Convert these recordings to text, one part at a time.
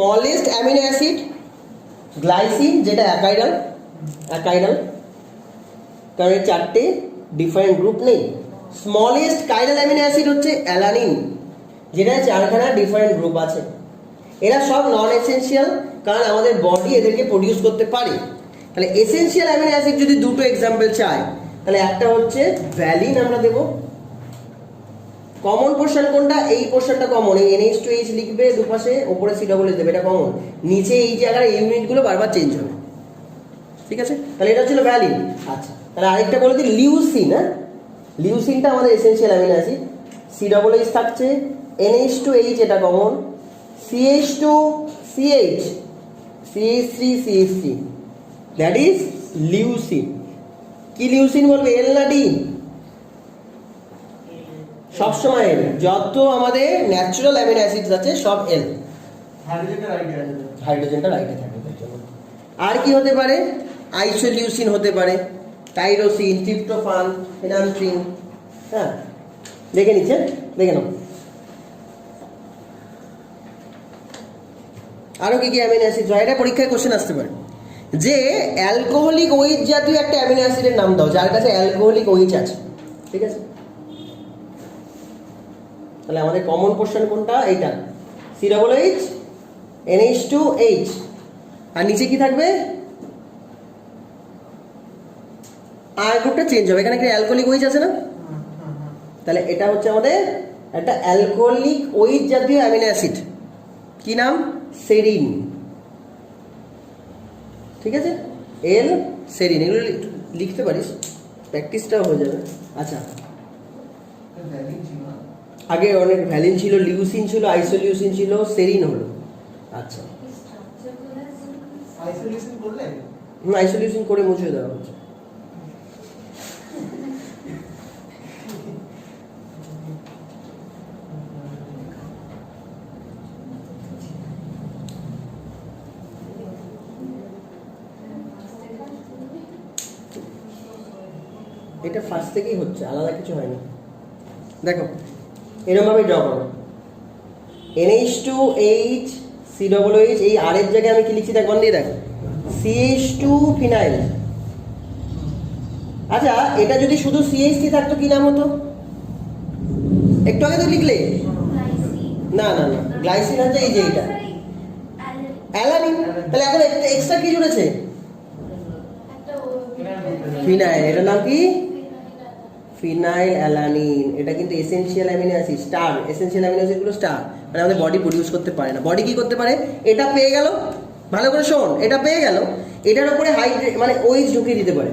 Smallest amino acid glycine, যেটা অ্যাকাইডাল, কারণ এর চারটে ডিফারেন্ট গ্রুপ নেই। স্মলেস্ট কাইরাল অ্যামিনো অ্যাসিড হচ্ছে অ্যালানিন, যেটা চারখানা ডিফারেন্ট গ্রুপ আছে। এরা সব নন এসেনশিয়াল, কারণ আমাদের বডি এদেরকে প্রডিউস করতে পারে। তাহলে এসেনশিয়াল অ্যামিনো অ্যাসিড যদি দুটো এক্সাম্পল চাই, তাহলে একটা হচ্ছে ভ্যালিন আমরা দেব। কমন পোর্শন কোনটা? এই পোর্শনটা কমন, এই NH2H লিখবে দুপাশে, ওপরে COOH দেবে, এটা কমন। নিচে এই জায়গার ইউনিটগুলো বারবার চেঞ্জ হবে, ঠিক আছে? তাহলে এটা হচ্ছিল ভ্যালিন। আচ্ছা, তাহলে আরেকটা বলে দিই লিউসিন। হ্যাঁ, লিউসিনটা আমাদের এসেনশিয়াল অ্যামিনো অ্যাসিড। COOH থাকছে, NH2H এটা common, CH2CH, CH3CH3, that is leucine. কি লিউসিন বলবে, এল না ডি? সবসময় এল। যত আমাদের ন্যাচারাল অ্যামিনো অ্যাসিডস আছে সব এল। হাইড্রোজেনটা রাইটে থাকে। আর কি হতে পারে? আইসোলিউসিন হতে পারে, টাইরোসিন, ট্রিপ্টোফান, ফেনান্থ্রিন। হ্যাঁ, দেখে নিচ্ছে, দেখে নাও। আরো কি কি অ্যামিনো অ্যাসিড হয়? এটা পরীক্ষায় কোশ্চেন আসতে পারে যে অ্যালকোহলিক ওইচ জাতীয় একটা অ্যামিনো অ্যাসিডের নাম দাও যার কাছে অ্যালকোহলিক ওইচ আছে, ঠিক আছে? তাহলে আমাদের কমন পোর্শন কোনটা? এইটা, COOH, NH2H, আর নিচে কি থাকবে? আর গ্রুপটা চেঞ্জ হবে, এখানে একটা অ্যালকোহলিক ওইচ আছে না? তাহলে এটা হচ্ছে আমাদের একটা অ্যালকোহলিক ওইচ জাতীয় অ্যামিনো অ্যাসিড। কি নাম? সেরিন, ঠিক আছে? এল সেরিন, এগুলো লিখতে পারিস, প্র্যাকটিসটাও হয়ে যাবে। আচ্ছা, আগে অনেক ভ্যালিন ছিল, লিউসিন ছিল, আইসোলিউসিন ছিল, সেরিন হলো। আচ্ছা, আইসোলিউসিন করে মুছে দেওয়া হচ্ছে। এটা ফার্স্ট থেকেই হচ্ছে, আলাদা কিছু হয়নি। দেখো এরকম ভাবে ড্র করো, NH2H, COOH, এই আর এর জায়গায় আমি কি লিখছি দেখ, বল দিয়ে দেখ, CH2 ফিনাইল। আচ্ছা, এটা যদি শুধু CH3 থাকতো কি নাম হতো? একটু আগে তো লিখলে। না না না, গ্লাইসিন হচ্ছে এই যে এটা অ্যালানিন। তাহলে এখন এক্সট্রা কি জুড়েছে? ফিনাইল। এটার নাম কি? Phenylalanine. এটা কিন্তু essential amino acid, star. Essential amino অ্যাসিডগুলো স্টার, মানে আমাদের বডি প্রডিউস করতে পারে না। বডি কি করতে পারে? এটা পেয়ে গেল, ভালো করে শোন, এটা পেয়ে গেল, এটার উপরে হাইড্রেট মানে ওইচ ঢুকিয়ে দিতে পারে।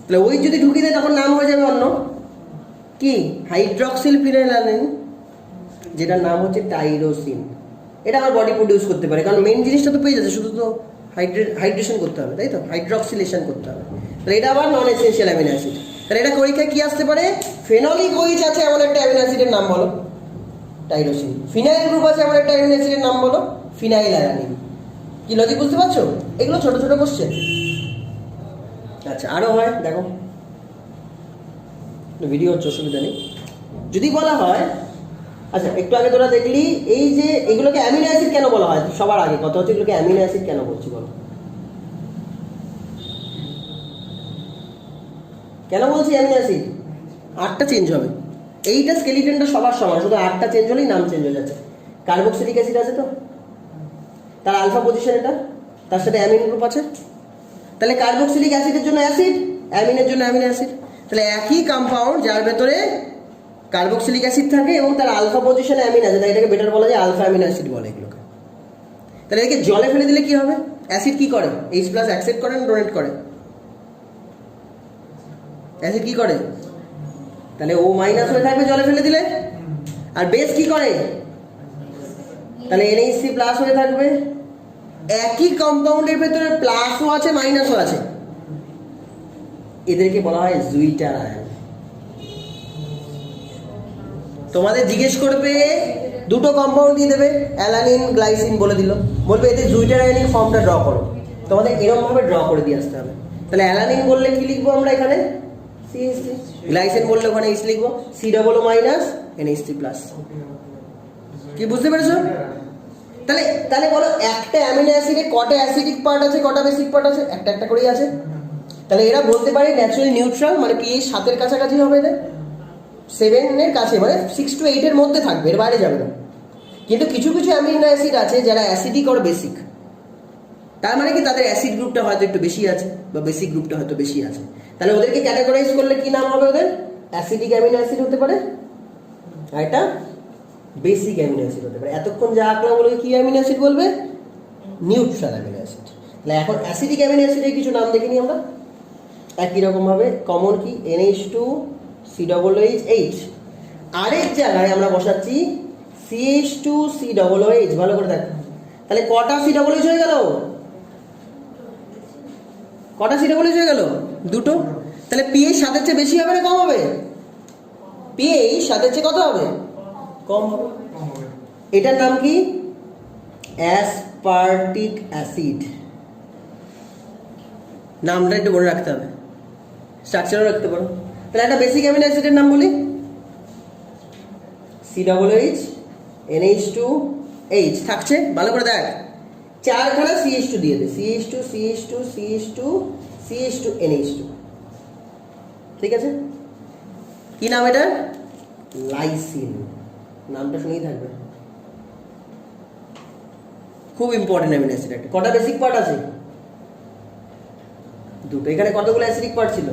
তাহলে ওইচ যদি ঢুকিয়ে দেয় তখন নাম হয়ে যাবে অন্য কি? হাইড্রক্সিল ফিনাইল অ্যালানিন, যেটার নাম হচ্ছে টাইরোসিন। এটা আমার বডি প্রডিউস করতে পারে, কারণ মেন জিনিসটা তো পেয়ে যাচ্ছে, শুধু তো হাইড্রেশন করতে হবে, তাই তো? হাইড্রক্সিলেশন করতে হবে। তাহলে এটা আবার নন এসেনশিয়াল অ্যামিনো অ্যাসিড। তাহলে এটা পরীক্ষায় কি আসতে পারে? ফেনলিক ওইচ আছে এমন একটা অ্যামিনো অ্যাসিডের নাম বলো, টাইরোসিন। ফিনাইল গ্রুপ আছে এমন একটা অ্যামিনো অ্যাসিডের নাম বলো, ফিনাইল অ্যালানিন। কি লজিক বুঝতে পারছো? এগুলো ছোট ছোট কোশ্চেন। আচ্ছা, আরো হয়, দেখো ভিডিও হচ্ছে, অসুবিধা নেই। যদি বলা হয়, আচ্ছা একটু আগে তোরা দেখলি এই যে এগুলোকে অ্যামিনো অ্যাসিড কেন বলা হয়, সবার আগে কথা হচ্ছে এগুলোকে অ্যামিনো অ্যাসিড কেন বলছি বলো? কেন বলছি অ্যামিনো অ্যাসিড? আটটা চেঞ্জ হবে, এইটা স্কেলিটনটা সবার সমান, শুধু আটটা চেঞ্জ হলেই নাম চেঞ্জ হয়ে যাচ্ছে। কার্বক্সিলিক অ্যাসিড আছে তো, তার আলফা পজিশন এটা, তার সাথে অ্যামিন গ্রুপ আছে। তাহলে কার্বক্সিলিক অ্যাসিডের জন্য অ্যাসিড, অ্যামিনের জন্য অ্যামিনো অ্যাসিড। তাহলে একই কম্পাউন্ড যার ভেতরে কার্বক্সিলিক অ্যাসিড থাকে এবং তার আলফা পজিশনে অ্যামিন আছে, তাই এটাকে বেটার বলা যায় আলফা অ্যামিনো অ্যাসিড বলে এগুলোকে। তাহলে এটাকে জলে ফেলে দিলে কি হবে? অ্যাসিড কি করে? H+ অ্যাকসেপ্ট করে না ডোনেট করে? অ্যাসিড কি করে? তাহলে O- হয়ে থাকবে জলে ফেলে দিলে। আর বেস কি করে? তাহলে NH3+ হয়ে থাকবে। একই কম্পাউন্ডের ভেতরে প্লাসও আছে মাইনাসও আছে, এদেরকে বলা হয় জুইটার আয়ন। তোমাদের জিজ্ঞেস করবে, দুটো কম্পাউন্ড দিয়ে দেবে, অ্যালানিন গ্লাইসিন বলে দিল, বলবে এদের জুইটার আয়নিক ফর্মটা ড্র করো। তোমাদের এরকম ভাবে ড্র করে দিয়ে আসতে হবে। তাহলে অ্যালানিন বললে কি লিখবো আমরা এখানে? CH3। গ্লাইসিন বললে ওখানে H লিখবো, COO- NH3+। কি বুঝতে পেরেছো? তাহলে তাহলে বলো একটা অ্যামিনো অ্যাসিডে কটা অ্যাসিডিক পার্ট আছে, কটা বেসিক পার্ট আছে? একটা একটা করেই আছে। তাহলে এরা বলতে পারে ন্যাচারালি নিউট্রাল, মানে পিএইচ 7 এর কাছাকাছি হবে এদের, 7 এর কাছে, মানে 6 to 8 এর মধ্যে থাকবে, এর বাইরে যাবে না। কিন্তু কিছু কিছু অ্যামিনো অ্যাসিড আছে যারা অ্যাসিডিক আর বেসিক, তার মানে কি তাদের অ্যাসিড গ্রুপটা হয়তো একটু বেশি আছে বা বেসিক গ্রুপটা হয়তো বেশি আছে। তাহলে ওদেরকে ক্যাটাগরাইজ করলে কি নাম হবে ওদের? অ্যাসিডিক অ্যামিনো অ্যাসিড হতে পারে, আর এটা বেসিক অ্যামিনো অ্যাসিড হতে পারে। এতক্ষণ যা আঁকলাম ওগুলোকে কি অ্যামিনো অ্যাসিড বলবে? Neutral amino acid. তাহলে এখন অ্যাসিডিক অ্যামিনো অ্যাসিডের কিছু নাম দেখে নিই আমরা। একই রকম ভাবে কমন কি NH2 COOH, আরেক জায়গায় আমরা বসাচ্ছি CH2 COOH। ভালো করে দেখ, তাহলে কটা COOH হয়ে গেল? কটা COOH হয়ে গেল? দুটো। তাহলে পিএইচ 7 এর চেয়ে বেশি হবে না কম হবে? পিএইচ 7 এর চেয়ে কত হবে? কম হবে। এটার নাম কি? Aspartic acid. নামটা একটু মনে রাখতে হবে, স্ট্রাকচারও রাখতে পারো। তাহলে একটা বেসিক অ্যামিনো অ্যাসিডের নাম বলি, COOH NH2H থাকছে। ভালো করে দেখ, 4খানা CH2 দিয়ে দে, CH2 CH2 CH2 CH2 NH2। ঠিক আছে, কি নাম এটা? লাইসিন। নামটা শুনেই থাকবে, খুব ইম্পর্টেন্ট অ্যামিনো অ্যাসিড একটা। কটা বেসিক পার্ট আছে? দুটো। এখানে কতগুলো অ্যাসিডিক পার্ট ছিল?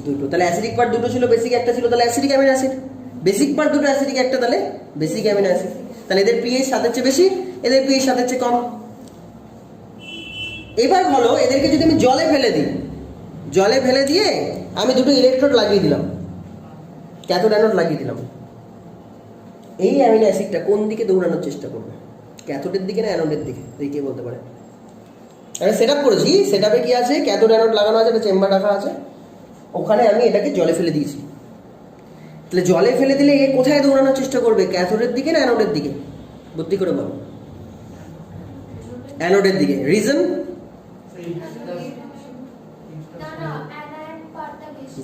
দুটো। তাহলে অ্যাসিডিক পার্ট দুটো ছিল, বেসিক একটা ছিল, তাহলে acidic amino acid. Basic part দুটো, অ্যাসিডিক একটা, তাহলে বেসিক অ্যামিনো অ্যাসিড। তাহলে এদের পিএইচ 7 এর চেয়ে বেশি, এদের পিএইচ 7 এর চেয়ে কম। এবার বলো, এদেরকে যদি আমি জলে ফেলে দিই, জলে ফেলে দিয়ে আমি দুটো ইলেকট্রোড লাগিয়ে দিলাম, ক্যাথোড অ্যানোড লাগিয়ে দিলাম, এই অ্যামিনো অ্যাসিডটা কোন দিকে দৌড়ানোর চেষ্টা করবে? ক্যাথোডের দিকে না অ্যানোডের দিকে? কে বলতে পারে? আমি সেট আপ করেছি, সেট আপে কি আছে? ক্যাথোড অ্যানোড লাগানো আছে, একটা চেম্বার রাখা আছে, ওখানে আমি এটাকে জলে ফেলে দিয়েছি। তাহলে জলে ফেলে দিলে এ কোথায় দৌড়ানোর চেষ্টা করবে? ক্যাথোডের দিকে না অ্যানোডের দিকে? বুদ্ধি করে বলো। অ্যানোডের দিকে। Reason?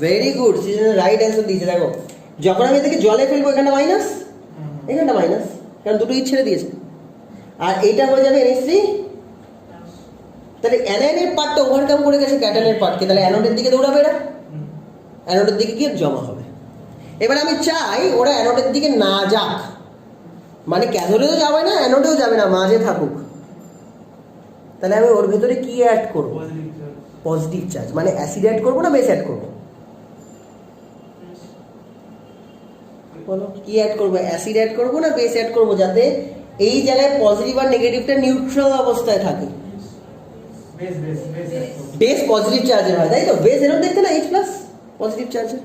Very good, right answer দিয়েছে। দেখো, যখন আমি এটাকে জলে ফেলবো এখানটা মাইনাস, এখানটা মাইনাস, কারণ দুটোই ছেড়ে দিয়েছে। আর এইটা হয়ে যাবে NH3। তাহলে অ্যানায়নের পার্টটা ওভারকাম করে গেছে ক্যাটায়নের পার্টকে, তাহলে অ্যানোডের দিকে দৌড়াবে এরা, অ্যানোডের দিকে গিয়ে জমা হবে। এবার আমি চাই ওরা অ্যানোডের দিকে না যাক, মানে ক্যাথোডেও যাবে না অ্যানোডেও যাবে না, মাঝে থাকুক। তাহলে আমি ওর ভেতরে কি অ্যাড করবো? Positive charge. মানে অ্যাসিড অ্যাড করবো না বেস অ্যাড করবো? বলো, কি অ্যাড করবো? অ্যাসিড অ্যাড করবো না বেস অ্যাড করবো, যাতে এই জায়গায় পজিটিভ আর নেগেটিভটা নিউট্রাল অবস্থায় থাকে? বেস পজিটিভ চার্জের হয়, তাই তো? বেস এরকম দেখতে না, H+ পজিটিভ চার্জের।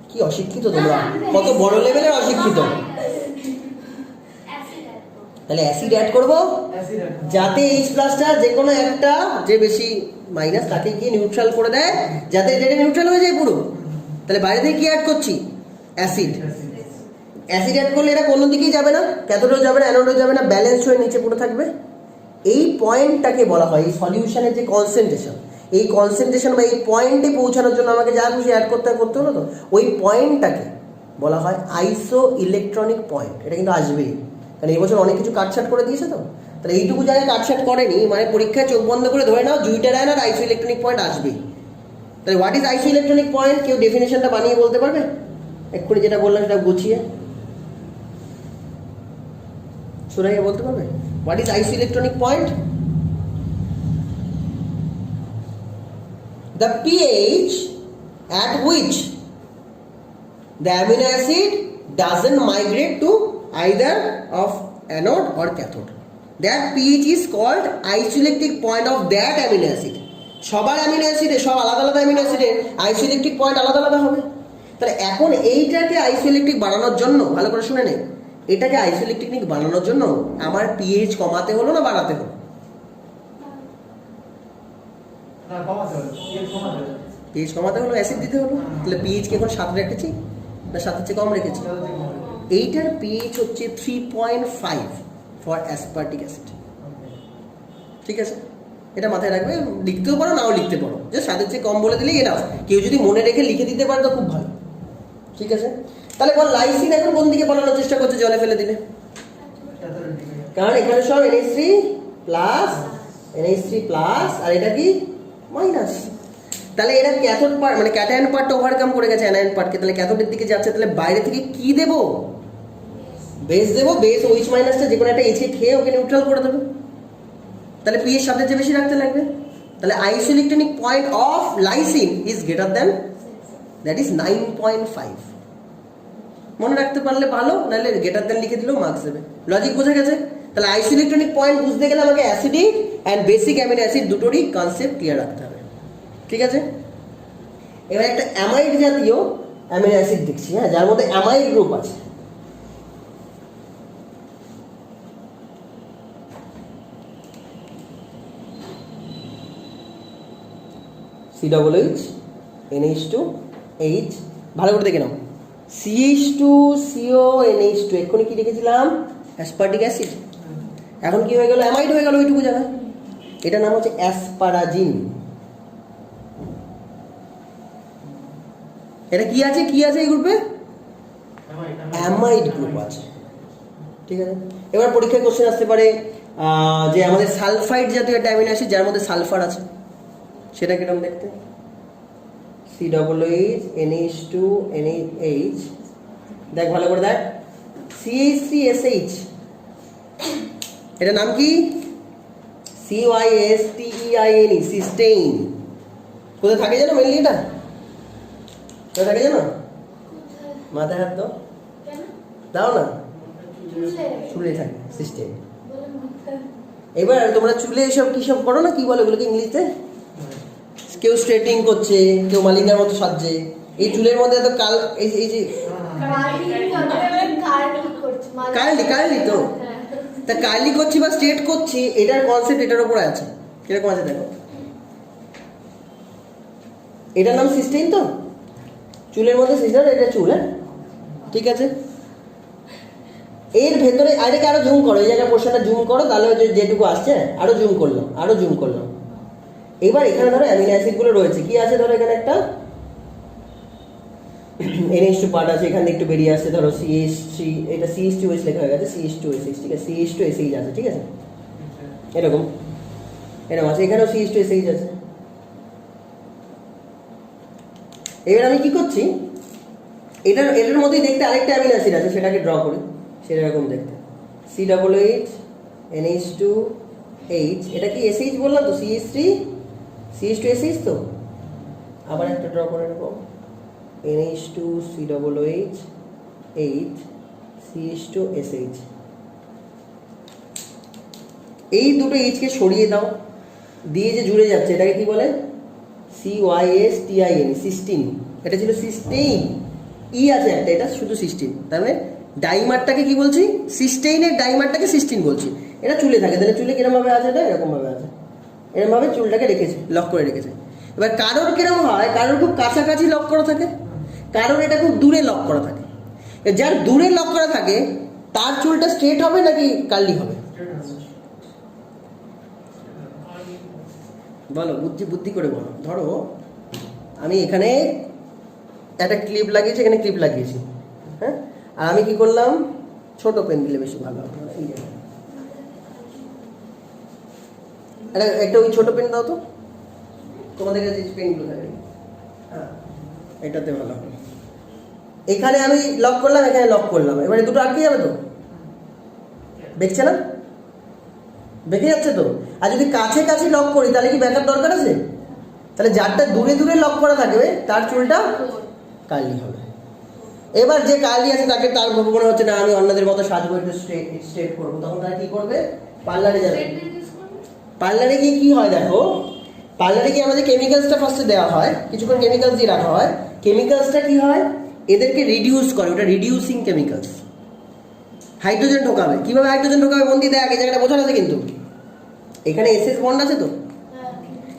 কি অশিক্ষিত তোমরা, কত বড় লেভেলের অশিক্ষিত। তাহলে অ্যাসিড অ্যাড করবো যাতে H+টা যে কোনো একটা, যে বেশি মাইনাস, তাকে গিয়ে নিউট্রাল করে দেয়, যাতে এটা নিউট্রাল হয়ে যায় পুরো। তাহলে বাইরে থেকে কি অ্যাড করছি? অ্যাসিড। অ্যাসিড অ্যাড করলে এটা কোনো দিকেই যাবে না, ক্যাথোডেও যাবে না অ্যানোডেও যাবে না, ব্যালেন্স হয়ে নিচে পুরো থাকবে। এই পয়েন্টটাকে বলা হয়, এই সলিউশনের যে কনসেন্ট্রেশন, এই কনসেন্ট্রেশন বা এই পয়েন্টে পৌঁছানোর জন্য আমাকে যা খুশি অ্যাড করতে হলো তো, ওই পয়েন্টটাকে বলা হয় আইসো ইলেকট্রনিক পয়েন্ট। এটা কিন্তু আসবেই, কারণ এই বছর অনেক কিছু কাটছাট করে দিয়েছে তো। তাহলে এইটুকু জায়গায় কাটছাট করেনি, মানে পরীক্ষায় চোখ বন্ধ করে ধরে নাও জুইটার আয়ন আর আইসো ইলেকট্রনিক পয়েন্ট আসবেই। তাহলে হোয়াট ইজ আইসো ইলেকট্রনিক পয়েন্ট? কেউ ডেফিনেশনটা বানিয়ে বলতে পারবে? এক্ষুনি যেটা বললাম সেটা গুছিয়ে সুরাইয়া বলতে পারবে? হোয়াট ইজ আইসো electronic point? The pH at which the amino acid doesn't migrate to either of anode or cathode. That pH is called isoelectric point of that amino acid. সবার অ্যামিনো অ্যাসিডে, সব আলাদা আলাদা অ্যামিনো অ্যাসিডের isoelectric point আলাদা আলাদা হবে। তাহলে এখন এইটাকে আইসোইলেকট্রিক বানানোর জন্য, ভালো করে শুনে নে, এটাকে আইসোইলেকট্রিক বানানোর জন্য আমার পিএইচ কমাতে হলো না বাড়াতে হলো? পিএইচ কমাতে হলো, অ্যাসিড দিতে হলো। তাহলে পিএইচ কে এখন 7 রেখেছি না 7-এর চেয়ে কম রেখেছি? এইটার পিএইচ হচ্ছে 3.5 ফর অ্যাসপার্টিক অ্যাসিড। ঠিক আছে, এটা মাথায় রাখবে, লিখতেও পারো নাও লিখতে পারো, যে 7-এর চেয়ে কম বলে দিলেই এটা। কেউ যদি মনে রেখে লিখে দিতে পারে তো খুব ভালো। ঠিক আছে, তাহলে বল লাইসিন এখন কোন দিকে বানানোর চেষ্টা করছে জলে ফেলে দিলে? কারণ এখানে সব NH3 প্লাস NH3 প্লাস আর এটা কি মাইনাস। তাহলে এটা ক্যাথোড পার্ট মানে ক্যাটায়ন পার্টটা ওভারকাম করে গেছে অ্যানায়ন পার্টকে, তাহলে ক্যাথোডের দিকে যাচ্ছে, তাহলে বাইরে থেকে কি দেব? বেস দেব। বেস OH মাইনাসটা যে কোনো একটা H খেয়ে ওকে নিউট্রাল করে দেবে, তাহলে পি এর সাথে যে বেশি রাখতে লাগবে। তাহলে isoelectronic point of lysine is greater than, that is 9.5। মনে রাখতে পারলে ভালো, নাহলে গ্রেটার দ্যান লিখে দিলেও মার্কস দেবে। লজিক বোঝা গেছে? তাহলে আইসোইলেকট্রনিক পয়েন্ট বুঝতে গেলে আমাকে acidic and basic amino acid দুটোরই কনসেপ্ট ক্লিয়ার রাখতে হবে। ঠিক আছে, এবার একটা অ্যামাইড জাতীয় অ্যামিনো অ্যাসিড দেখছি, হ্যাঁ, যার মধ্যে অ্যামাইড গ্রুপ আছে। COOH NH2H, ভালো করে দেখে নাও। CH2CO NH2, এক্ষুনি কি লিখেছিলাম? Aspartic acid. এখন কি হয়ে গেল? অ্যামাইড হয়ে গেল ওইটুকু জায়গায়। এটার নাম হচ্ছে অ্যাসপারাজিন। এটা কি আছে? কি আছে এই গ্রুপে? অ্যামাইড গ্রুপ আছে। ঠিক আছে, এবার পরীক্ষায় কোশ্চেন আসতে পারে যে আমাদের সালফাইড জাতীয় একটা অ্যামিনো অ্যাসিড যার মধ্যে সালফার আছে, সেটা কিরকম দেখতে? COOH NH2NH, দেখ ভালো করে দেখ। CH3SH, এটার নাম কি? CYSTEINE, Sistine. কোথায় থাকে জানো মেনলি? এটা কোথায় থাকে জানো? মাথায় হাত দাও, দাও না, চুলে থাকে সিস্টেম। এবার তোমরা চুলে এসব কি সব করো না, কি বলে ওগুলোকে ইংলিশে? কেউ স্ট্রেটিং করছে, কেউ মালিঙ্গার মতো সাজছে। এই চুলের মধ্যে এত কাল, এই যে কার্লি তো, তা কার্লি করছি বা স্ট্রেট করছি, এটার কনসেপ্ট এটার উপরে আছে। কিরকম আছে দেখো, এটার নাম সিস্টেইন। তো চুলের মধ্যে সিস্টেইন, এটা চুল, হ্যাঁ ঠিক আছে। এর ভেতরে আরেকে আরো জুম করো, এই জায়গায় পোর্শনটা জুম করো, তাহলে যেটুকু আসছে আরো জুম করলাম, আরো জুম করলাম। এবার এখানে ধরো অ্যামিনো অ্যাসিড গুলো রয়েছে, কি আছে ধরো এখানে একটা NH2 পার্ট আছে, এখানে একটু বেরিয়ে আসছে ধরো CH3, এটা CH2H লেখা হয়ে গেছে, CH2SH, ঠিক আছে, CH2SH আছে, ঠিক আছে, এরকম এরকম আছে, এখানেও CH2SH আছে। এবার আমি কি করছি, এটার মধ্যেই দেখতে আরেকটা অ্যামিনো অ্যাসিড আছে, সেটাকে ড্র করি, সেটা এরকম দেখতে। COOH NH2H, এটা কি SH বললাম তো, CH2SH তো, আবার একটা ড্র করে নেব, NH2COOH CH2SH। এই দুটো এইচকে সরিয়ে দাও, দিয়ে যে জুড়ে যাচ্ছে এটাকে কি বলে? CYSTINE, cystine. এটা ছিল সিস্টেইন, ই আছে একটা, এটা শুধু সিস্টিন। তার মানে ডাইমারটাকে কি বলছি? সিস্টেইনের ডাইমারটাকে সিস্টিন বলছি। এটা চুলে থাকে, তাহলে চুলে কিরকম ভাবে আছে? এটা এরকম ভাবে আছে, এরকম ভাবে চুলটাকে রেখেছে, লক করে রেখেছে। এবার কারোর কিরকম হয়, কারোর খুব কাছাকাছি লক করা থাকে, কারোর এটা খুব দূরে লক করা থাকে। যার দূরে লক করা থাকে তার চুলটা স্ট্রেট হবে নাকি কার্লি হবে? বলো, বুদ্ধি করে বলো। ধরো আমি এখানে একটা ক্লিপ লাগিয়েছি, এখানে ক্লিপ লাগিয়েছি, হ্যাঁ, আর আমি কি করলাম, ছোট পেন দিলে বেশি ভালো হবে। একটা ওই ছোট পেন দাও তো, তোমাদের কাছে যে পেনগুলো থাকে, হ্যাঁ এটাতে ভালো হবে। এখানে আমি লক করলাম, এখানে লক করলাম, এবারে দুটো আটকে যাবে তো, দেখছে না? বেঁকে যাচ্ছে তো। আর যদি কাছে কাছে লক করি তাহলে কি ব্যাকআপ দরকার আছে? তাহলে যারটা দূরে দূরে লক করা থাকবে তার চুলটা কার্লি হবে। এবার যে কার্লি আছে তাকে, তার মনে হচ্ছে না আমি অন্যদের মতো সাজবো, একটু স্ট্রেট করবো, তখন তারা কি করবে? পার্লারে যাবে। পার্লারে গিয়ে কি হয় দেখো, পার্লারে গিয়ে আমাদের কেমিক্যালসটা ফার্স্টে দেওয়া হয়, কিছুক্ষণ কেমিক্যালস দিয়ে রাখা হয়। কেমিক্যালসটা কি হয়, এদেরকে রিডিউস করে, ওটা রিডিউসিং কেমিক্যালস। হাইড্রোজেন ঢোকাবে, কিভাবে হাইড্রোজেন ঢোকাবে বন্দি দেয়, আগে জায়গাটা বোঝানো আছে কিন্তু। এখানে এসএস বন্ড আছে তো,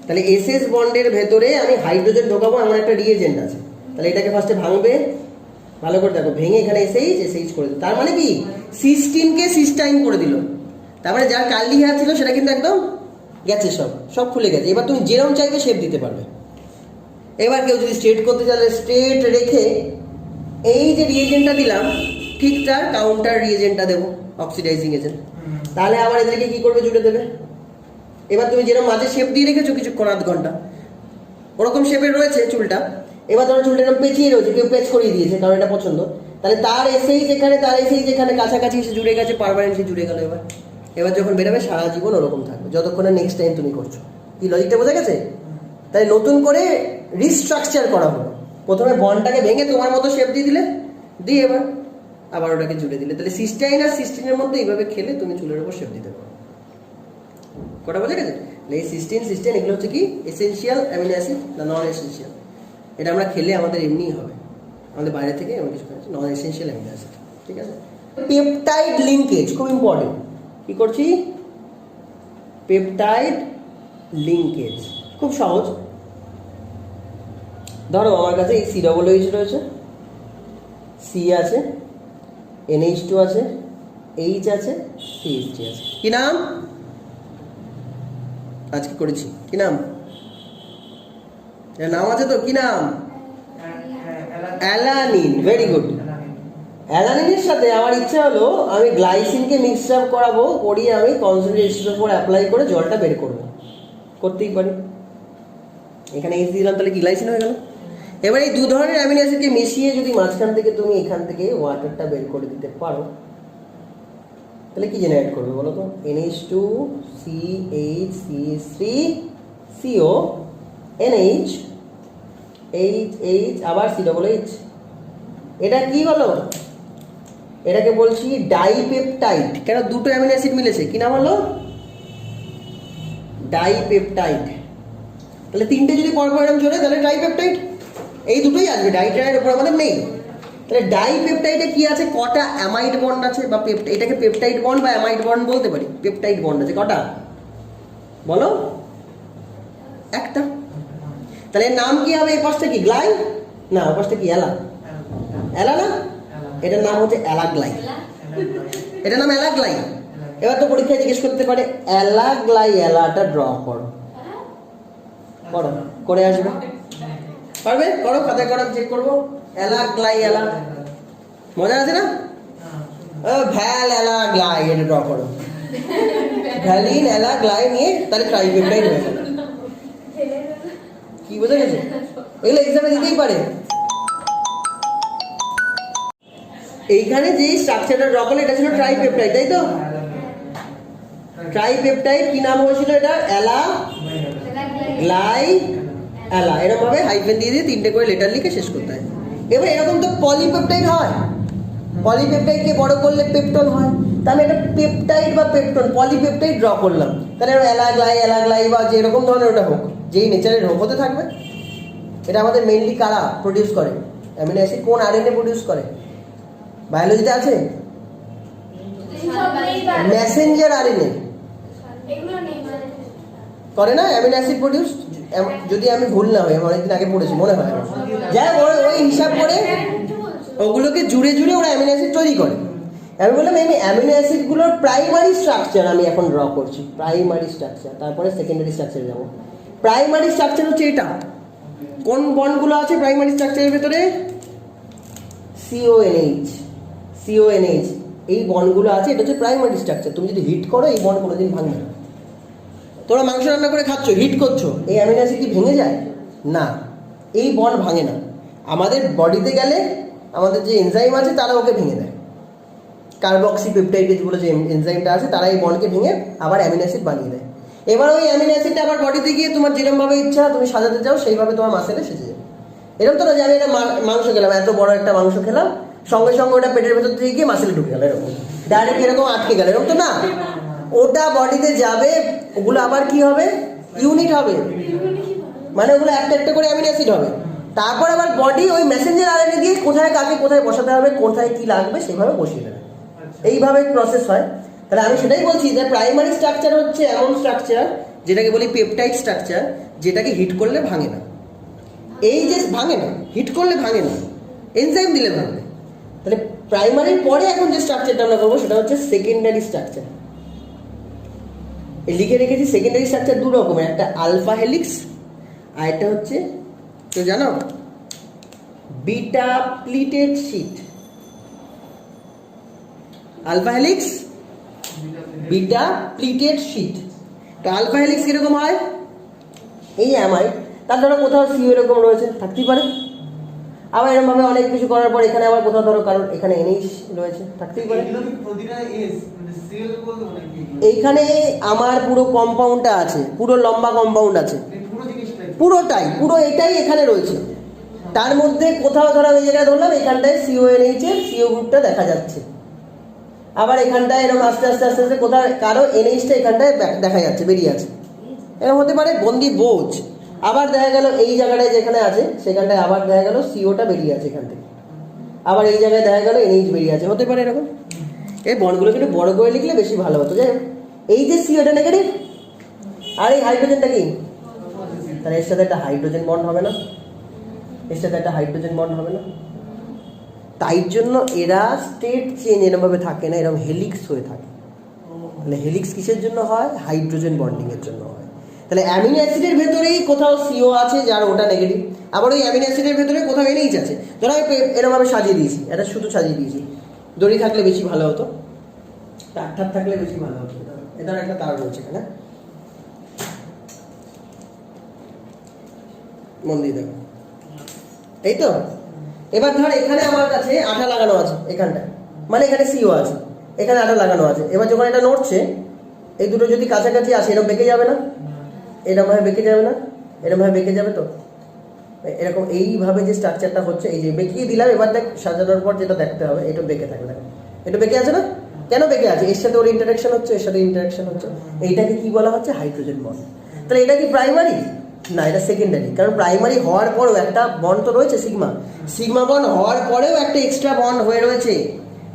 তাহলে এসএস বন্ডের ভেতরে আমি হাইড্রোজেন ঢোকাবো, এমন একটা রিএজেন্ট আছে। তাহলে এটাকে ফার্স্টে ভাঙবে, ভালো করে দেখো, ভেঙে এখানে এসএইচ করে দিল। তার মানে কি, সিস্টিনকে সিস্টাইন করে দিল। তারপরে যার কার্লি হেয়ার ছিল সেটা কিন্তু একদম গেছে, সব খুলে গেছে। এবার তুমি যেরকম চাইবে শেপ দিতে পারবে। এবার কেউ যদি স্ট্রেট করতে চাইলে স্ট্রেট রেখে এই যে রিএজেন্টটা দিলাম, ঠিক তার কাউন্টার রিএজেন্টটা দেবো, অক্সিডাইজিং এজেন্ট। তাহলে আবার এদেরকে কি করবে, জুড়ে দেবে। এবার তুমি যেরকম মাঝে শেপ দিয়ে রেখেছো কিছুক্ষণ আধ ঘন্টা, ওরকম শেপের রয়েছে চুলটা, এবার তোমার চুলটা এরকম পেঁচিয়ে রয়েছে, কেউ পেঁচ করিয়ে দিয়েছে কারণ এটা পছন্দ, তাহলে তার এসেই যেখানে, তার এসেই যেখানে কাছাকাছি এসে জুড়ে গেছে, পার্মানেন্টলি জুড়ে গেল। এবার যখন বেরোবে সারা জীবন ওরকম থাকবে, যতক্ষণে নেক্সট টাইম তুমি করছো। কি লজিকটা বোঝা গেছে? তাই নতুন করে রিস্ট্রাকচার করা হলো। প্রথমে বনটাকে ভেঙে তোমার মতো শেপ দিয়ে দিলে, দিয়ে এবার আবার ওটাকে জুড়ে দিলে। তাহলে সিস্টাইন আর সিস্টিনের মধ্যে এইভাবে খেলে তুমি চুলের উপর শেপ দিতে পারো। কটা বোঝা গেছে? এই সিস্টেন এগুলো হচ্ছে কি এসেনশিয়াল অ্যামিনো অ্যাসিড না নন এসেনশিয়াল? এটা আমরা খেলে আমাদের এমনিই হবে, আমাদের বাইরে থেকে এমন কিছু খাচ্ছি, নন এসেনশিয়াল অ্যামিনো অ্যাসিড। ঠিক আছে? পেপটাইড লিঙ্কেজ খুব ইম্পর্টেন্ট। কি করছি? পেপটাইড লিঙ্কেজ খুব সহজ। ধরো আমার কাছে এই COOH রয়েছে, সি আছে, NH2 আছে, H আছে, CH3 আছে। কি নাম আজকে করেছি? কি নাম? এর নাম আছে তো? কি নাম? অ্যালানিন। Very good. অ্যালানিনের সাথে আমার ইচ্ছা হলো আমি গ্লাইসিনকে মিক্স আপ করাবো, করিয়ে আমি কনসেন্ট্রেশনের উপর অ্যাপ্লাই করে জলটা বের করবো। করতেই পারি। এখানে H দিলাম, তাহলে কি গ্লাইসিন হয়ে গেল। এবার এই দু ধরনের অ্যামিনো অ্যাসিডকে মিশিয়ে যদি মাঝখান থেকে তুমি এখান থেকে ওয়াটারটা বের করে দিতে পারো, তাহলে কি জেনারেট করবে বলো তো? NH2 CH CH3 CO NH H আবার COOH। এটা কি হলো? এটাকে বলছি ডাইপেপটাইড। কেন? দুটো অ্যামিনো অ্যাসিড মিলেছে। কি নাম হলো? ডাইপেপটাইড। তাহলে তিনটে যদি পরপর এরকম জোরে, তাহলে ডাইপেপটাইড। এই দুটোই আসবে, ডাইটাইডের উপর আমাদের নেই। তাহলে ডাইপেপটাইডে কি আছে? কটা অ্যামাইড বন্ড আছে, বা এটাকে পেপটাইড বন্ড বা অ্যামাইড বন্ড বলতে পারি। পেপটাইড বন্ড আছে কটা বলো? একটা। তাহলে এর নাম কি হবে? এই পাশটা কি গ্লাই না, ওই পাশটা কি অ্যালা? অ্যালা না, এটার নাম হচ্ছে অ্যালাগ্লাই। এটার নাম অ্যালাগ্লাই। এবার তো পরীক্ষায় জিজ্ঞেস করতে পারে অ্যালাগ্লাই, অ্যালাটা ড্র করো, করো, করে আসবে। পারবে? করো, খাতায় করো, চেক করবো। অ্যালাগ্লাই, অ্যালা মজা আছে না? ভ্যাল অ্যালাগ্লাই, এটা ড্র করো। ভ্যালিন অ্যালাগ্লাই নিয়ে তাহলে ট্রাইপেপটাইড হয়ে গেল। কি বোঝা গেছে? এগুলো এক্সামে দিতেই পারে। এইখানে যে স্ট্রাকচারটা ড্র করলে এটা ছিল ট্রাইপেপটাইড, তাই তো? ট্রাইপেপটাইড কি নাম হয়েছিল এটা? অ্যালাগ্লাই অ্যালা। এরকম ভাবে হাইফেন দিয়ে দিয়ে তিনটে করে লেটার লিখে শেষ করতে হয়। এবার এরকম তো পলিপেপটাইড হয়। পলিপেপটাইডকে বড় করলে পেপটন হয়। তাহলে এটা পেপটাইড বা পেপটন, পলিপেপটাইড ড্র করলাম। তাহলে অ্যালাগ্লাই বা যেরকম ধরনের ওটা হোক, যেই নেচারের হোক, হতে থাকবে। এটা আমাদের মেইনলি কারা প্রডিউস করে? অ্যামিনো অ্যাসিড কোন আরএনএ প্রডিউস করে? বায়োলজিতে আছে মেসেঞ্জার আরএনএ করে না অ্যামিনো অ্যাসিড প্রডিউস। যদি আমি ভুল না হই, আমি অনেকদিন আগে পড়েছি, মনে হয়। যাই ওই হিসাব করে ওগুলোকে জুড়ে জুড়ে ওরা অ্যামিনো অ্যাসিড তৈরি করে। আমি বললাম এই অ্যামিনো অ্যাসিডগুলোর প্রাইমারি স্ট্রাকচার আমি এখন ড্র করছি। প্রাইমারি স্ট্রাকচার, তারপরে সেকেন্ডারি স্ট্রাকচারে যাবো। প্রাইমারি স্ট্রাকচার হচ্ছে এটা। কোন বন্ডগুলো আছে প্রাইমারি স্ট্রাকচারের ভেতরে? CONH এই বন্ডগুলো আছে, এটা হচ্ছে প্রাইমারি স্ট্রাকচার। তুমি যদি হিট করো এই বন্ড কোনোদিন ভাঙবে না। তোমরা মাংস রান্না করে খাচ্ছ, হিট করছো, এই অ্যামিনো অ্যাসিড কি ভেঙে যায়? না, এই বন্ড ভাঙে না। আমাদের বডিতে গেলে আমাদের যে এনজাইম আছে তারা ওকে ভেঙে দেয়। কার্বক্সিপেপটাইডেজ বলে যে এনজাইমটা আছে, তারা এই বন্ডকে ভেঙে আবার অ্যামিনো অ্যাসিড বানিয়ে দেয়। এবার ওই অ্যামিনো অ্যাসিডটা আবার বডিতে গিয়ে তোমার যেরকমভাবে ইচ্ছা তুমি সাজাতে চাও সেইভাবে তোমার মাসেলে সেজে যাবে। এরকম তো না যে আমি একটা মাংস খেলাম, এত বড় একটা মাংস খেলাম, সঙ্গে সঙ্গে ওটা পেটের ভেতর থেকে গিয়ে মাসেলে ঢুকে গেল, এরকম ডাইরেক্ট এরকম আটকে গেল, এরকম তো না। ওটা বডিতে যাবে, ওগুলো আবার কি হবে? ইউনিট হবে, মানে ওগুলো একটা একটা করে অ্যামিনো অ্যাসিড হবে। তারপর আবার বডি ওই মেসেঞ্জার আরএনএ দিয়ে কোথায় কাকে কোথায় বসাতে হবে, কোথায় কি লাগবে সেভাবে বসিয়ে দেবে। এইভাবে প্রসেস হয়। তাহলে আমি সেটাই বলছি যে প্রাইমারি স্ট্রাকচার হচ্ছে এমন স্ট্রাকচার যেটাকে বলি পেপটাইড স্ট্রাকচার, যেটাকে হিট করলে ভাঙে না। এই যে ভাঙে না, হিট করলে ভাঙে না, এনজাইম দিলে ভাঙবে। তাহলে প্রাইমারির পরে এখন যে স্ট্রাকচারটা আমরা করবো সেটা হচ্ছে সেকেন্ডারি স্ট্রাকচার। লিখে রেখেছি সেকেন্ডারি স্ট্রাকচার দু রকমের, একটা আলফা হেলিক্স আর একটা হচ্ছে তো জানো beta pleated sheet. Alpha helix, beta pleated sheet. তো আলফা হেলিক্স কিরকম হয়, এই অ্যামাইড, তার ধরো কোথাও সিও এরকম রয়েছে, থাকতেই পারে। আবার এরকমভাবে অনেক কিছু করার পর এখানে আবার কোথাও ধরো কারণ এখানে এনএইচ রয়েছে, থাকতেই পারে। এইখানে আমার পুরো কম্পাউন্ডটা আছে, পুরো লম্বা কম্পাউন্ড আছে, পুরোটাই, পুরো এটাই এখানে রয়েছে। তার মধ্যে কোথাও ধরো এই জায়গায় ধরলাম এখানটায় সিওএনএইচ এর সিও গ্রুপটা দেখা যাচ্ছে, আবার এখানটায় এরকম আস্তে আস্তে আস্তে আস্তে কোথাও কারো এনএইচটা এখানটায় দেখা যাচ্ছে, বেরিয়ে আছে, এরকম হতে পারে বন্দি বোঝ। আবার দেখা গেল এই জায়গাটায় যেখানে আছে সেখানটায় আবার দেখা গেল সিওটা বেরিয়ে আছে এখান থেকে, আবার এই জায়গায় দেখা গেল এনএইচ বেরিয়ে আছে, হতে পারে এরকম। এই বন্ডগুলোকে একটু বড় করে লিখলে বেশি ভালো হতো। যাই হোক, এই যে সিওটা নেগেটিভ আর এই হাইড্রোজেনটা কি, তাহলে এর সাথে একটা হাইড্রোজেন বন্ড হবে না, এর সাথে একটা হাইড্রোজেন বন্ড হবে না। তাই জন্য এরা স্টেট চেঞ্জ এরকমভাবে থাকে না, এরকম হেলিক্স হয়ে থাকে। তাহলে হেলিক্স কিসের জন্য হয়, হাইড্রোজেন বন্ডিং এর জন্য হয়। তাহলে অ্যামিনো অ্যাসিডের ভেতরেই কোথাও সিও আছে যার ওটা নেগেটিভ, আবার ওই অ্যামিনো অ্যাসিডের ভেতরে কোথাও এনএইচ আছে। ধরো আমি এরকমভাবে সাজিয়ে দিয়েছি, এটা শুধু সাজিয়ে দিয়েছি, দড়ি থাকলে বেশি ভালো হতো, তার থাকলে বেশি ভালো হতো। এটার একটা তার রয়েছে এখানে, মন দিয়ে দেখো, এই তো। এবার ধর এখানে আমার কাছে আঠা লাগানো আছে এখানটায়, মানে এখানে সিও আছে, এখানে আঠা লাগানো আছে। এবার যখন এটা নড়ছে, এই দুটো যদি কাছাকাছি আসে এরকম বেঁকে যাবে না, এরকম ভাবে বেঁকে যাবে না, এরকম ভাবে বেঁকে যাবে। তো এরকম এইভাবে যে স্ট্রাকচারটা হচ্ছে, এই যে বেঁকিয়ে দিলাম, এবার দেখ সাজানোর পর যেটা দেখতে হবে এটা বেঁকে থাকবে, দেখো এটা বেঁকে আছে না, কেন বেঁকে আছে, এর সাথে ওর ইন্টারাকশন হচ্ছে, এর সাথে ইন্টারাকশন হচ্ছে, এইটাকে কি বলা হচ্ছে, হাইড্রোজেন বন্ড। তাহলে এটা কি প্রাইমারি না, এটা সেকেন্ডারি, কারণ প্রাইমারি হওয়ার পরেও একটা বন্ড তো রয়েছে সিগমা, সিগমা বন্ড হওয়ার পরেও একটা এক্সট্রা বন্ড হয়ে রয়েছে,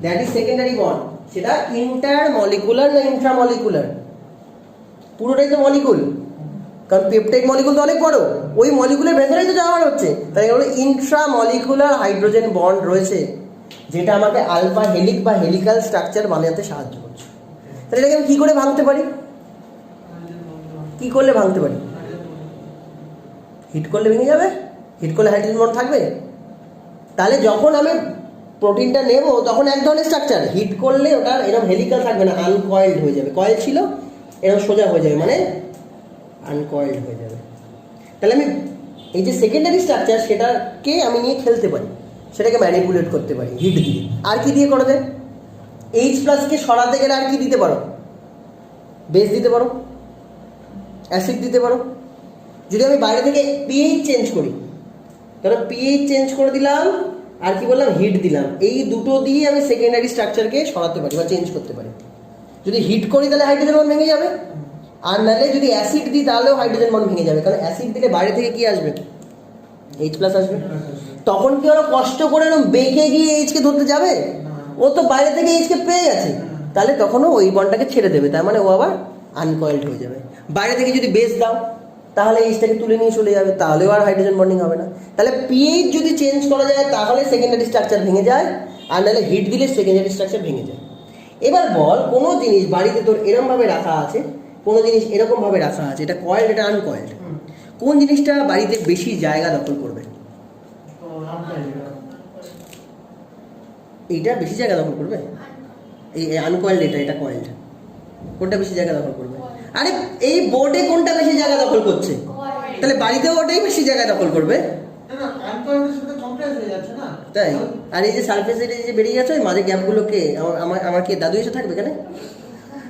দ্যাট ইজ সেকেন্ডারি বন্ড। সেটা ইন্টার মলিকুলার না ইন্ট্রা মলিকুলার, পুরোটাই তো মলিকুল, কারণ পেপটাইড মলিকুল তো অনেক বড়, ওই মলিকুলের ভেতরেই তো যাওয়ার হচ্ছে। তাই হলো ইন্ট্রা মলিকুলার হাইড্রোজেন বন্ড রয়েছে, যেটা আমাকে আলফা হেলিক বা হেলিক্যাল স্ট্রাকচার বানাতে সাহায্য করছে। তাহলে এটাকে আমি কি করে ভাঙতে পারি, কি করলে ভাঙতে পারি, হিট করলে ভেঙে যাবে, হিট করলে হাইড্রোজেন বন্ড থাকবে। তাহলে যখন আমি প্রোটিনটা নেব তখন এক ধরনের স্ট্রাকচার, হিট করলে ওটা এরকম হেলিক্যাল থাকবে না, আনকয়েলড হয়ে যাবে, কয়েল ছিল এরকম সোজা হয়ে যাবে, মানে আনকয়েলড হয়ে যাবে। তাহলে আমি এই যে সেকেন্ডারি স্ট্রাকচার সেটাকে আমি নিয়ে খেলতে পারি, সেটাকে ম্যানিপুলেট করতে পারি হিট দিয়ে। আর কি দিয়ে করা যায়, এইচ প্লাসকে সরাতে গেলে আর কি দিতে পারো, বেস দিতে পারো, অ্যাসিড দিতে পারো। যদি আমি বাইরে থেকে পিএইচ চেঞ্জ করি, তাহলে পিএইচ চেঞ্জ করে দিলাম, আর কি বললাম, হিট দিলাম, এই দুটো দিয়ে আমি সেকেন্ডারি স্ট্রাকচারকে সরাতে পারি বা চেঞ্জ করতে পারি। যদি হিট করি তাহলে হাইড্রোজেন বন্ড ভেঙে যাবে, আর নাহলে যদি অ্যাসিড দিই তাহলেও হাইড্রোজেন বন্ড ভেঙে যাবে, কারণ অ্যাসিড দিলে বাইরে থেকে কি আসবে, এইচ প্লাস আসবে। তখন কি ওরা কষ্ট করে এরকম বেঁকে গিয়ে এইচকে ধরতে যাবে, ও তো বাইরে থেকে এইচকে পেয়ে গেছে, তাহলে তখনও ওই বন্ডটাকে ছেড়ে দেবে, তার মানে ও আবার আনকয়েলড হয়ে যাবে। বাইরে থেকে যদি বেস দাও তাহলে এইচটাকে তুলে নিয়ে চলে যাবে, তাহলেও আর হাইড্রোজেন বন্ডিং হবে না। তাহলে পিএইচ যদি চেঞ্জ করা যায় তাহলে সেকেন্ডারি স্ট্রাকচার ভেঙে যায়, আর নাহলে হিট দিলে সেকেন্ডারি স্ট্রাকচার ভেঙে যায়। এবার বল, কোনো জিনিস বাড়িতে তোর এরকমভাবে রাখা আছে, কোনো জিনিস এরকমভাবে রাখা আছে, এটা কয়েলড এটা আনকয়েলড, কোন জিনিসটা বাড়িতে বেশি জায়গা দখল করবে, এইটা বেশি জায়গা দখল করবে, এই আনকয়েলড এটা কয়েলড, কোনটা বেশি জায়গা দখল করবে? আরে এই বোর্ডে কোনটা বেশি জায়গা দখল করছে, তাহলে বাড়িতেও ওটাই বেশি জায়গা দখল করবে, তাই। আর এই যে সারফেস এরিয়া যে বেরিয়ে গেছে, ওই মাঝে গ্যাপগুলোকে আমার কি দাদু এসে থাকবে এখানে,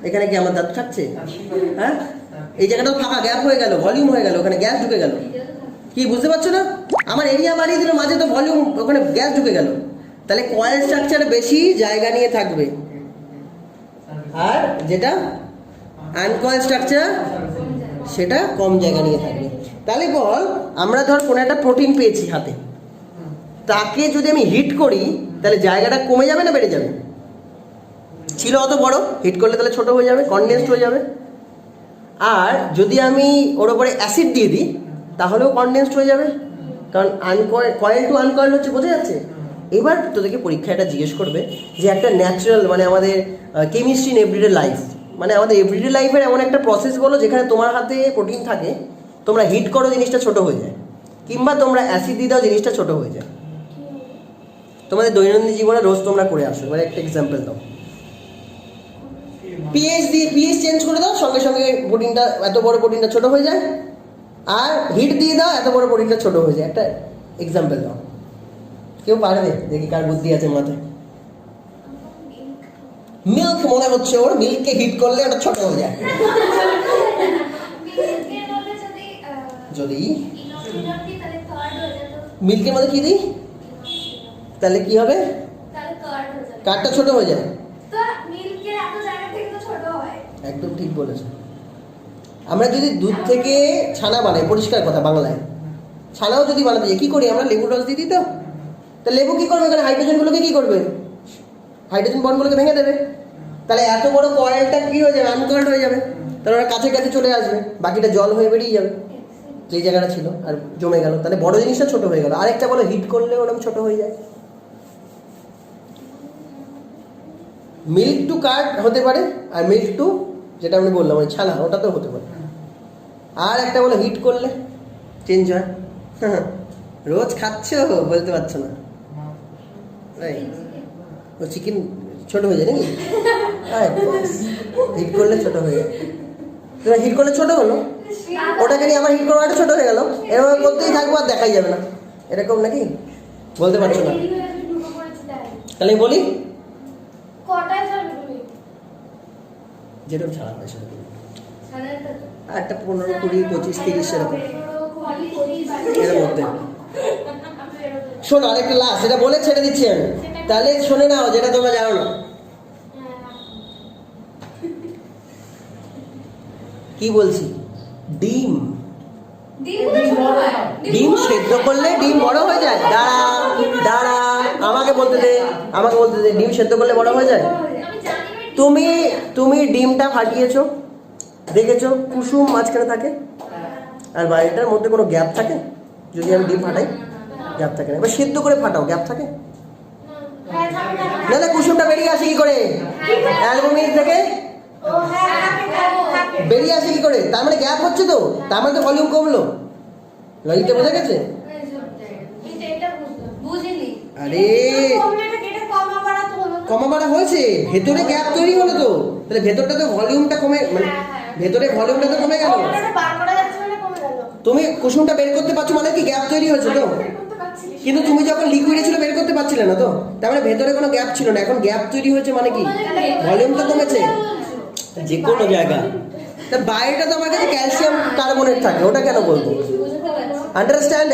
এখানে কি আমার দাদু থাকছে, হ্যাঁ? এই জায়গাটাও ফাঁকা গ্যাপ হয়ে গেল, ভলিউম হয়ে গেল, ওখানে গ্যাস ঢুকে গেল, কি বুঝতে পারছো না? আমার এরিয়া বাড়িয়ে দিল, মাঝে তো ভলিউম, ওখানে গ্যাস ঢুকে গেল। তাহলে কয়েল স্ট্রাকচার বেশি জায়গা নিয়ে থাকবে, আর যেটা আনকয়েল স্ট্রাকচার সেটা কম জায়গা নিয়ে থাকবে। তাহলে বল, আমরা ধর কোনো একটা প্রোটিন পেয়েছি হাতে, তাকে যদি আমি হিট করি তাহলে জায়গাটা কমে যাবে না বেড়ে যাবে? ছিল অত বড়, হিট করলে তাহলে ছোট হয়ে যাবে, কনডেন্সড হয়ে যাবে। আর যদি আমি ওর উপরে অ্যাসিড দিয়ে দিই তাহলেও কনডেন্সড হয়ে যাবে, কারণ কয়েল টু আনকয়েল হচ্ছে, বোঝা যাচ্ছে? এবার তোদেরকে পরীক্ষা এটা জিজ্ঞেস করবে যে একটা ন্যাচারাল, মানে আমাদের কেমিস্ট্রি ইন এভরিডে লাইফ, মানে আমাদের এভরিডে লাইফের এমন একটা প্রসেস বলো যেখানে তোমার হাতে প্রোটিন থাকে, তোমরা হিট করো জিনিসটা ছোট হয়ে যায়, কিংবা তোমরা অ্যাসিড দিয়ে দাও জিনিসটা ছোট হয়ে যায়। তোমাদের দৈনন্দিন জীবনে রোজ তোমরা করে আসো, মানে একটা এক্সাম্পল দাও। পিএইচ চেঞ্জ করে দাও, সঙ্গে সঙ্গে প্রোটিনটা, এত বড় প্রোটিনটা ছোট হয়ে যায়। আর হিট দিয়ে দাও, এত বড় প্রোটিনটা ছোট হয়ে যায়। একটা এক্সাম্পল দাও, কেউ পারবে? দেখি কার বুদ্ধি আছে মাথায়। মিল্ক মনে হচ্ছে ওর, মিল্ককে হিট করলে ওটা ছোট হয়ে যায়। যদি মিল্কের মধ্যে কি দিই তাহলে কি হবে? কারটা ছোট হয়ে যায়। একদম ঠিক বলেছো। আমরা যদি দুধ থেকে ছানা বানাই, পরিষ্কার কথা বাংলায়, ছানাও যদি বানাতে যাই কি করি আমরা? লেবুর রস দিয়ে দিই তো। তা লেবু কি করবে? এখানে হাইড্রোজেনগুলোকে কি করবে? হাইড্রোজেন বন্ডগুলোকে ভেঙে দেবে। তাহলে এত বড় কয়েলটা কি হয়ে যাবে? আনকয়েলড হয়ে যাবে। তাহলে ওরা কাছে কাছে চলে আসবে, বাকিটা জল হয়ে বেরিয়ে যাবে যেই জায়গাটা ছিল, আর জমে গেল। তাহলে বড় জিনিসটা ছোট হয়ে গেল। আরেকটা বলো, হিট করলে ওরকম ছোট হয়ে যায়। মিল্ক টু কার্ড হতে পারে, আর মিল্ক টু যেটা আমি বললাম ওই ছানা, ওটা তো হতে পারে। আর একটা বলো হিট করলে চেঞ্জ হয়। রোজ খাচ্ছ বলতে পারছো না, ও চিকেন ছোট হয়ে যায় নাকি? হিট করলে ছোট হয়ে যায়। তুমি হিট করলে ছোট হলো, ওটাকে নিয়ে আমার হিট করাটা ছোট হয়ে গেল। এভাবে করতেই থাকবো, আর দেখাই যাবে না, এরকম নাকি? বলতে পারছো না। তাহলে বলি যেরকম ছাড়া হয় সেরকম, একটা 15, 20, 25, 30 এরকম এর মধ্যে। শোনো আরেকটা লাস্ট, এটা বলে ছেড়ে দিচ্ছি আমি, তাহলে শুনে নাও যেটা তোমরা জানো না। কি বলছি? ডিম সেদ্ধ করলে ডিম বড় হয়ে যায়। দাঁড়া আমাকে বলতে দে। ডিম সেদ্ধ করলে বড় হয়ে যায়। তুমি ডিমটা ফাটিয়েছো, দেখেছো কুসুম মাঝখানে থাকে, আর বাইরেটার মধ্যে কোনো গ্যাপ থাকে? যদি আমি ডিম ফাটাই গ্যাপ থাকে না। এবার সেদ্ধ করে ফাটাও, গ্যাপ থাকে না? কুসুমটা বেরিয়ে আসে কি করে? অ্যালবুমিন থেকে বেরিয়ে আসে কি করে? তার মানে গ্যাপ হচ্ছে তো, তার মানে তো ভলিউম কমলো। লজিকটা বোঝা গেছে? আরে কমা বাড়া হয়েছে, ভেতরে গ্যাপ তৈরি হলো তো, তাহলে ভেতরটা তো ভলিউমটা কমে, মানে ভেতরে ভলিউমটা তো কমে গেল। তুমি কুসুমটা বের করতে পারছো মানে কি গ্যাপ তৈরি হয়েছে তো? কিন্তু তুমি যখন লিকুইডে ছিল বের করতে পারছিলে না তো, তার মানে ভেতরে কোনো গ্যাপ ছিল না। এখন গ্যাপ তৈরি হয়েছে মানে কি ভলিউম তো কমেছে যে কোনো জায়গা। তা বাইরেটা তো আমার কাছে ক্যালসিয়াম কার্বনেট থাকে, ওটা কেন বলবো? আন্ডারস্ট্যান্ড?